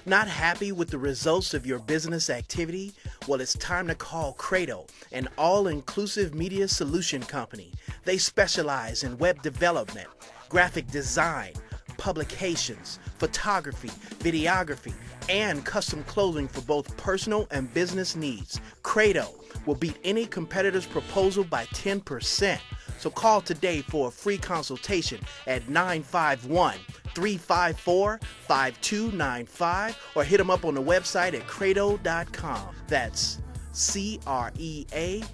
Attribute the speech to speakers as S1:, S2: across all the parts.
S1: Not happy with the results of your business activity? Well, it's time to call Credo, an all-inclusive media solution company. They specialize in web development, graphic design, publications, photography, videography, and custom clothing for both personal and business needs. Credo will beat any competitor's proposal by 10%. So call today for a free consultation at 951-354-5295 or hit them up on the website at credo.com. That's CREADOUX.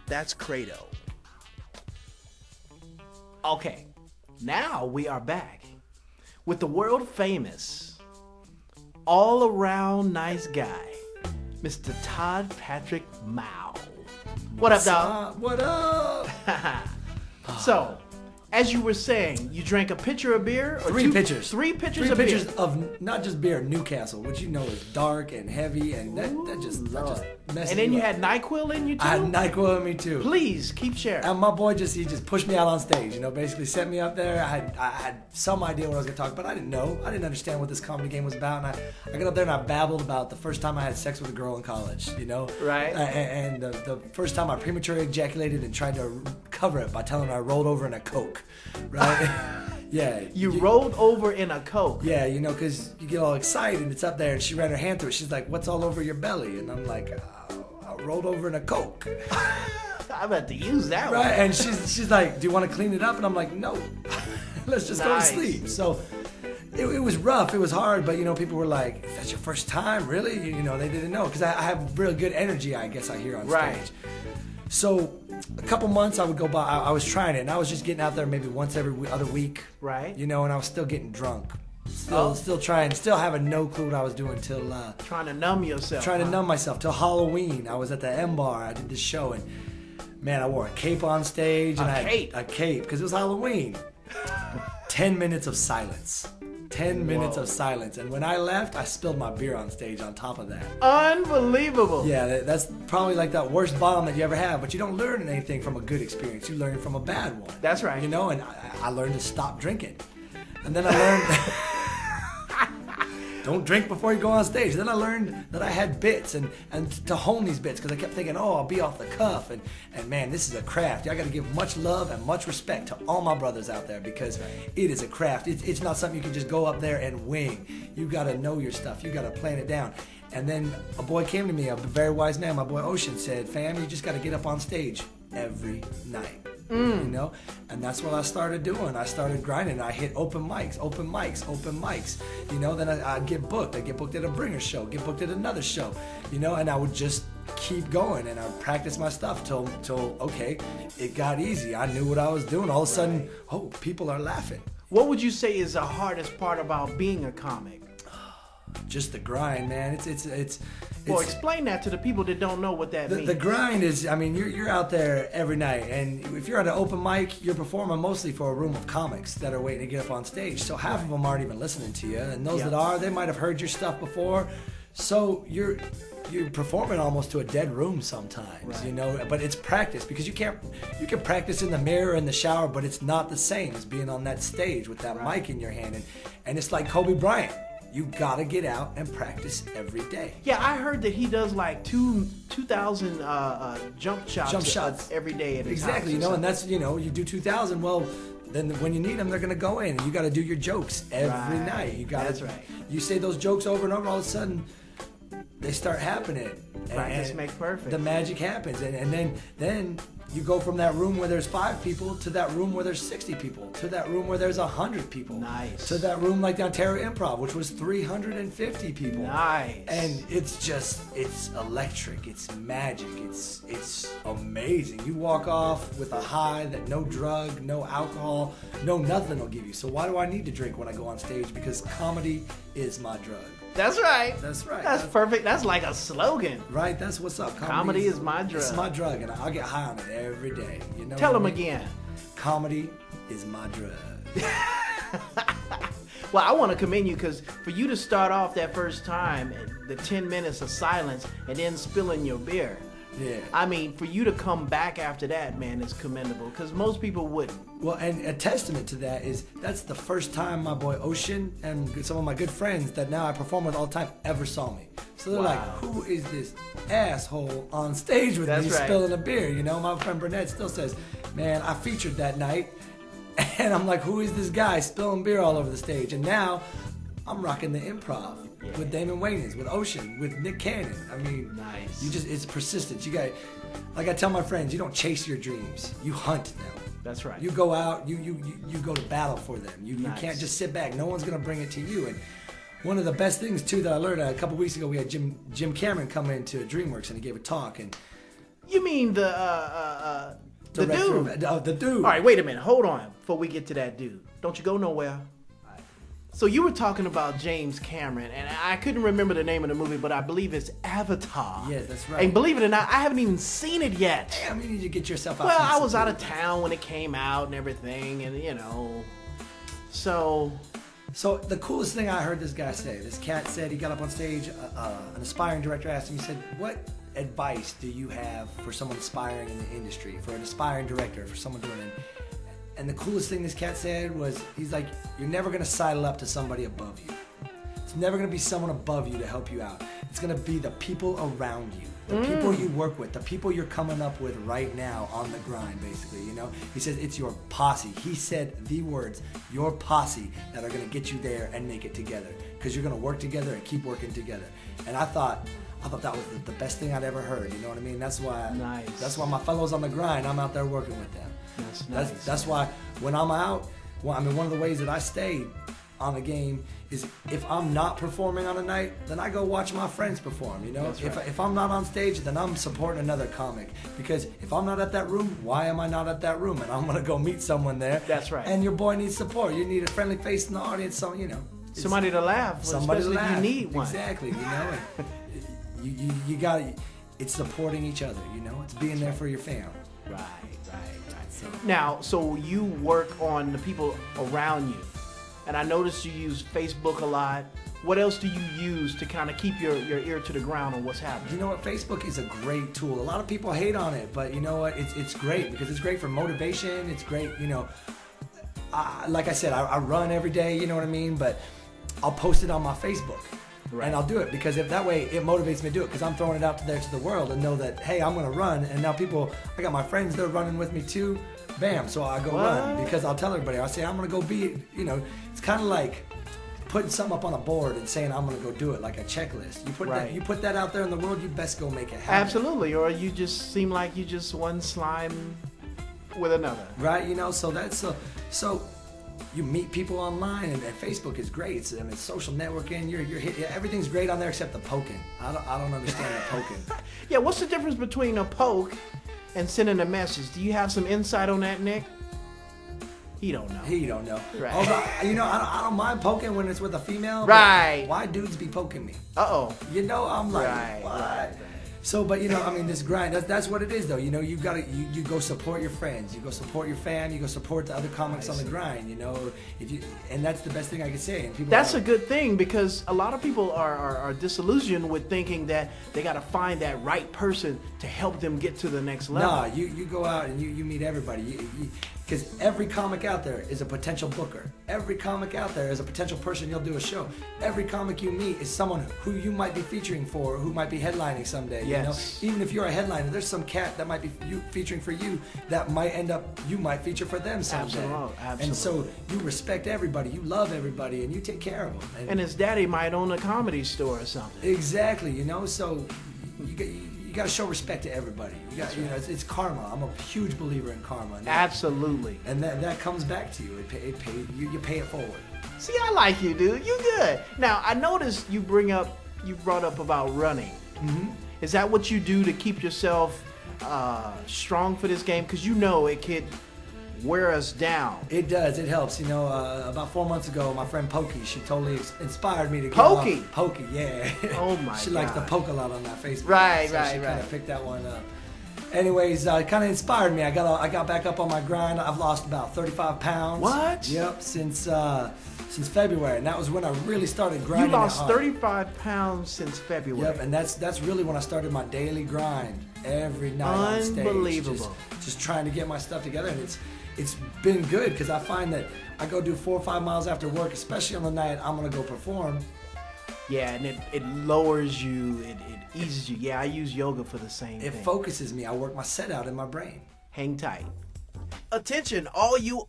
S1: That's Credo. Okay, now we are back with the world famous, all around nice guy, Mr. Todd Patrick Maugh. What up, dog?
S2: What up?
S1: So, as you were saying, you drank a pitcher of beer? Or
S2: Three pitchers.
S1: Three pitchers
S2: Three
S1: of
S2: pitchers
S1: beer.
S2: of not just beer, Newcastle, which you know is dark and heavy, and that just messed
S1: And then
S2: me
S1: you
S2: up.
S1: had NyQuil in you too?
S2: I had NyQuil in me too.
S1: Please, keep sharing.
S2: And my boy he just pushed me out on stage, basically set me up there. I had some idea what I was going to talk about. I didn't know. I didn't understand what this comedy game was about. And I got up there and I babbled about the first time I had sex with a girl in college,
S1: Right.
S2: And the first time I prematurely ejaculated and tried to cover it by telling her I rolled over in a Coke, right? Yeah.
S1: You rolled over in a Coke.
S2: Yeah, because you get all excited and it's up there and she ran her hand through it. She's like, "What's all over your belly?" And I'm like, "I rolled over in a Coke."
S1: I'm about to use that one.
S2: Right, and she's like, "Do you want to clean it up?" And I'm like, "No, let's just go to sleep." So it was rough, it was hard, but people were like, "That's your first time, really?" They didn't know because I have really good energy, I guess I hear on stage. So a couple months I would go by. I was trying it, and I was just getting out there maybe once every other week,
S1: right?
S2: And I was still getting drunk, still trying, still having no clue what I was doing till
S1: trying to numb yourself.
S2: Trying to numb myself till Halloween. I was at the M Bar. I did this show, and man, I wore a cape on stage. And
S1: cape?
S2: A cape because it was Halloween. 10 minutes of silence. 10 minutes of silence. And when I left, I spilled my beer on stage on top of that.
S1: Unbelievable.
S2: Yeah, that's probably like that worst bomb that you ever have. But you don't learn anything from a good experience. You learn from a bad one.
S1: That's right.
S2: And I learned to stop drinking. And then I learned... Don't drink before you go on stage. Then I learned that I had bits and to hone these bits because I kept thinking, I'll be off the cuff. And man, this is a craft. I got to give much love and much respect to all my brothers out there because it is a craft. It's not something you can just go up there and wing. You got to know your stuff. You got to plan it down. And then a boy came to me, a very wise man, my boy Ocean, said, "Fam, you just got to get up on stage every night." And that's what I started doing. I started grinding. I hit open mics. Then I'd get booked. I'd get booked at a bringer show, get booked at another show, and I would just keep going and I'd practice my stuff till okay, it got easy. I knew what I was doing. All of a sudden, people are laughing.
S1: What would you say is the hardest part about being a comic?
S2: Just the grind, man. It's
S1: Well, explain that to the people that don't know what that means.
S2: The grind is, you're out there every night, and if you're at an open mic, you're performing mostly for a room of comics that are waiting to get up on stage. So half of them aren't even listening to you, and those that are, they might have heard your stuff before. So you're performing almost to a dead room sometimes, But it's practice because you can practice in the mirror in the shower, but it's not the same as being on that stage with that mic in your hand, and it's like Kobe Bryant. You gotta get out and practice every day.
S1: Yeah, I heard that he does like 2,000 jump shots every day. At
S2: exactly, and that's you do 2,000. Well, then when you need them, they're gonna go in, and you got to do your jokes every night. You got
S1: that's right.
S2: You say those jokes over and over. All of a sudden, they start happening.
S1: Practice makes perfect.
S2: The magic happens, and then you go from that room where there's 5 people to that room where there's 60 people to that room where there's 100 people.
S1: Nice.
S2: To that room like the Ontario Improv, which was 350 people.
S1: Nice.
S2: And it's electric. It's magic. It's amazing. You walk off with a high that no drug, no alcohol, no nothing will give you. So why do I need to drink when I go on stage? Because comedy is my drug.
S1: That's right.
S2: That's right.
S1: That's perfect. That's like a slogan.
S2: Right. That's what's up.
S1: Comedy is my drug.
S2: It's my drug, and I'll get high on it every day.
S1: Tell them again.
S2: Comedy is my drug.
S1: Well, I want to commend you because for you to start off that first time, the 10 minutes of silence, and then spilling your beer,
S2: Yeah.
S1: I mean, for you to come back after that, man, is commendable, because most people wouldn't.
S2: Well, and a testament to that is that's the first time my boy Ocean and some of my good friends that now I perform with all the time ever saw me. So they're like, who is this asshole on stage with me spilling a beer? You know, my friend Burnett still says, man, I featured that night. And I'm like, who is this guy spilling beer all over the stage? And now I'm rocking the Improv with Damon Wayans, with Ocean, with Nick Cannon. I mean, it's persistence. You got, like I tell my friends, you don't chase your dreams, you hunt them.
S1: That's right.
S2: You go out, you go to battle for them. You can't just sit back. No one's gonna bring it to you. And one of the best things too that I learned a couple weeks ago, we had Jim Cameron come into DreamWorks and he gave a talk. And
S1: you mean the dude?
S2: The dude.
S1: All right, wait a minute. Hold on before we get to that dude. Don't you go nowhere. So you were talking about James Cameron, and I couldn't remember the name of the movie, but I believe it's Avatar.
S2: Yes, that's right.
S1: And believe it or not, I haven't even seen it yet.
S2: Damn, you need to get yourself out.
S1: Well, I was out of town when it came out and everything, and you know, so
S2: the coolest thing I heard this guy say, this cat said, he got up on stage, an aspiring director asked him, he said, what advice do you have for someone aspiring in the industry, for an aspiring director, for someone doing it? And the coolest thing this cat said was, he's like, you're never gonna sidle up to somebody above you. It's never gonna be someone above you to help you out. It's gonna be the people around you, the people you work with, the people you're coming up with right now on the grind, basically, you know? He says it's your posse. He said the words, your posse, that are gonna get you there and make it together. Because you're gonna work together and keep working together. And I thought that was the best thing I'd ever heard, you know what I mean? That's why my fellows on the grind, I'm out there working with them. That's why when I'm out, one of the ways that I stay on the game is if I'm not performing on a night, then I go watch my friends perform, you know? If I'm not on stage, then I'm supporting another comic. Because if I'm not at that room, why am I not at that room? And I'm going to go meet someone there.
S1: That's right.
S2: And your boy needs support. You need a friendly face in the audience, so, you know.
S1: Somebody to laugh.
S2: Somebody to laugh.
S1: You need one.
S2: Exactly, you know? you got it's supporting each other, you know? It's being there for your fam.
S1: Right. Now, so you work on the people around you, and I noticed you use Facebook a lot. What else do you use to kind of keep your ear to the ground on what's happening?
S2: You know what? Facebook is a great tool. A lot of people hate on it, but you know what? It's great because it's great for motivation. It's great, you know. Like I said, I run every day, you know what I mean? But I'll post it on my Facebook. Right. And I'll do it because if that way it motivates me to do it because I'm throwing it out there to the world and know that, hey, I'm going to run. And now I got my friends, they're running with me too. Bam. So I go run because I'll tell everybody, I say, I'm going to go be, you know, it's kind of like putting something up on a board and saying, I'm going to go do it like a checklist. You put that out there in the world, you best go make it happen.
S1: Absolutely. Or you just seem like you just one slime with another.
S2: Right. You know, so that's so you meet people online, and Facebook is great. It's social networking. Everything's great on there except the poking. I don't understand the poking.
S1: Yeah, what's the difference between a poke and sending a message? Do you have some insight on that, Nick? He don't know. Right.
S2: Although, you know, I don't mind poking when it's with a female.
S1: Right.
S2: Why dudes be poking me?
S1: You
S2: know, I'm like, what?
S1: Right.
S2: So, but you know, I mean, this grind, that's what it is though. You know, you go support your friends, you go support your fam, you go support the other comics on the grind, you know, and that's the best thing I can say. And
S1: that's a good thing because a lot of people are disillusioned with thinking that they got to find that right person to help them get to the next level.
S2: Nah, you go out and you meet everybody. Because every comic out there is a potential booker. Every comic out there is a potential person you'll do a show. Every comic you meet is someone who you might be featuring for, who might be headlining someday.
S1: Yes.
S2: You know? Even if you're a headliner, there's some cat that might be featuring for you that might end up, you might feature for them someday.
S1: Absolutely.
S2: And so you respect everybody, you love everybody, and you take care of them.
S1: And his daddy might own a comedy store or something.
S2: Exactly, you know, so you got to show respect to everybody. You know, it's karma. I'm a huge believer in karma.
S1: Absolutely.
S2: And that comes back to you. You pay it forward.
S1: See, I like you, dude. You good. Now, I noticed you brought up about running.
S2: Mm-hmm.
S1: Is that what you do to keep yourself strong for this game? Because you know it could wear us down.
S2: It does. It helps. You know, about 4 months ago, my friend Pokey, she totally inspired me to get
S1: Pokey?
S2: Pokey, yeah.
S1: Oh, my God.
S2: She likes to poke a lot on that Facebook.
S1: Right.
S2: She kind of picked that one up. Anyways, it kind of inspired me. I got back up on my grind. I've lost about 35 pounds.
S1: What?
S2: Yep, since February, and that was when I really started grinding.
S1: You lost 35 pounds since February.
S2: Yep, and that's really when I started my daily grind. every night on stage.
S1: Unbelievable.
S2: Just trying to get my stuff together, and it's been good because I find that I go do 4 or 5 miles after work, especially on the night I'm gonna go perform.
S1: Yeah, and it lowers you, it eases you. Yeah, I use yoga for the same thing.
S2: It focuses me. I work my set out in my brain.
S1: Hang tight. Attention, all you